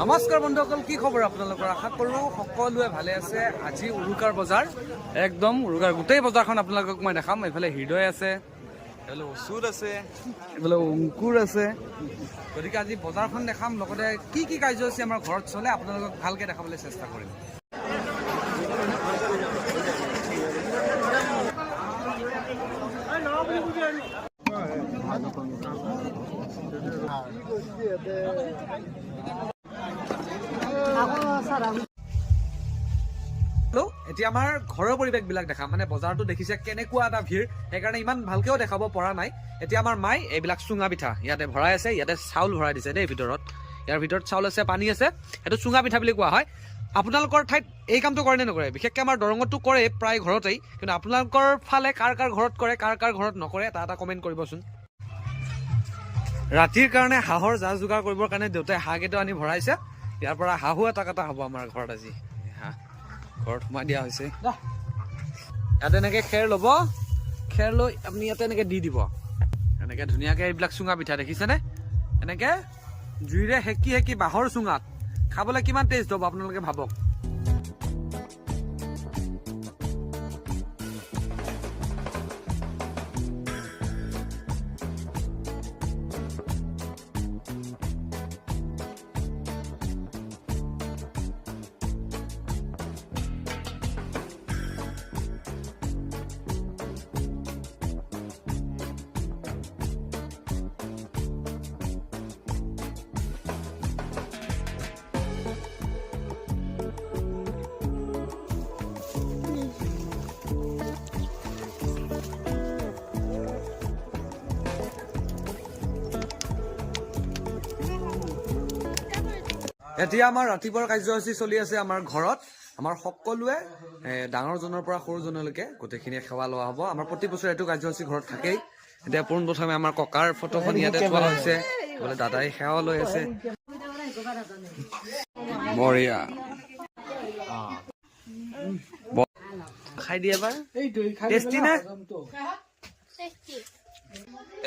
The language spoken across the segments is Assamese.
নমস্কাৰ বন্ধুসকল, কি খবৰ আপোনালোকৰ? আশা কৰোঁ সকলোৱে ভালে আছে। আজি উৰুকাৰ বজাৰ, একদম উৰুকাৰ গোটেই বজাৰখন আপোনালোকক মই দেখাম। এইফালে হৃদয় আছে, এইফালে অচুত আছে, এইফালে অংকুৰ আছে। গতিকে আজি বজাৰখন দেখাম, লগতে কি কি কাৰ্যসূচী আমাৰ ঘৰত চলে আপোনালোকক ভালকৈ দেখাবলৈ চেষ্টা কৰিম। এতিয়া আমাৰ ঘৰৰ পৰিৱেশবিলাক দেখাম। মানে বজাৰটো দেখিছে কেনেকুৱা এটা ভিৰ, সেইকাৰণে ইমান ভালকেও দেখাব পৰা নাই। এতিয়া আমাৰ মাই এইবিলাক চুঙা পিঠা ইয়াতে ভৰাই আছে, ইয়াতে চাউল ভৰাই দিছে দেই ভিতৰত। ইয়াৰ ভিতৰত চাউল আছে, পানী আছে, সেইটো চুঙা পিঠা বুলি কোৱা হয়। আপোনালোকৰ ঠাইত এই কামটো কৰে নে নকৰে? বিশেষকৈ আমাৰ দৰঙতো কৰে প্ৰায় ঘৰতেই, কিন্তু আপোনালোকৰ ফালে কাৰ কাৰ ঘৰত কৰে, কাৰ কাৰ ঘৰত নকৰে, এটা কমেণ্ট কৰিবচোন। ৰাতিৰ কাৰণে হাঁহৰ যা যোগাৰ কৰিবৰ কাৰণে দেউতাই হাঁহকেইটা আনি ভৰাইছে। ইয়াৰ পৰা হাঁহো এটা কটা হ'ব আমাৰ ঘৰত আজি। হাঁহ ঘৰত সোমাই দিয়া হৈছে। ইয়াতে এনেকৈ খেৰ ল'ব, খেৰ লৈ আপুনি ইয়াতে এনেকৈ দি দিব, এনেকৈ ধুনীয়াকৈ। এইবিলাক চুঙা পিঠা দেখিছেনে? এনেকৈ জুইৰে সেকি সেকি বাঁহৰ চুঙাত খাবলৈ কিমান টেষ্ট হ'ব আপোনালোকে ভাবক। এতিয়া আমাৰ ৰাতিপুৱাৰ কাৰ্যসূচী চলি আছে আমাৰ ঘৰত। আমাৰ সকলোৱে ডাঙৰজনৰ পৰা সৰুজনলৈকে গোটেইখিনিয়ে সেৱা লোৱা হ'ব। আমাৰ প্ৰতি বছৰে এইটো কাৰ্যসূচী ঘৰত থাকেই। এতিয়া পোনপ্ৰথমে আমাৰ ককাৰ ফটোখন ইয়াতে থোৱা হৈছে, বোলে দাদাই সেৱা লৈ আছে। বঢ়িয়া খাই দিয়ে এবাৰ, টেষ্টি নে?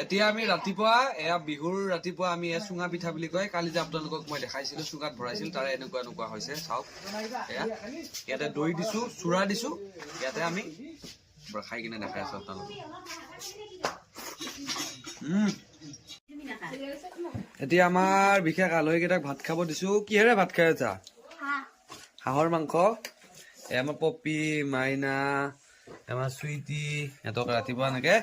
এতিয়া আমি ৰাতিপুৱা, এয়া বিহুৰ ৰাতিপুৱা আমি এয়া চুঙা পিঠা বুলি কয়। কালি যে আপোনালোকক মই দেখাইছিলো চুঙাত ভৰাইছিল, তাৰে এনেকুৱা হৈছে। চাওক, এয়া ইয়াতে দৈ দিছো, চুৰা দিছো, ইয়াতে আমি খাই কিনে দেখাই আছো আপোনালোকক। এতিয়া আমাৰ বিশেষ আলহীকেইটাক ভাত খাব দিছো। কিহেৰে ভাত খাই আছা? হাঁহৰ মাংস। এয়া আমাৰ পপি, মাইনা, আমাৰ চুইটি, সিহঁতক ৰাতিপুৱা এনেকে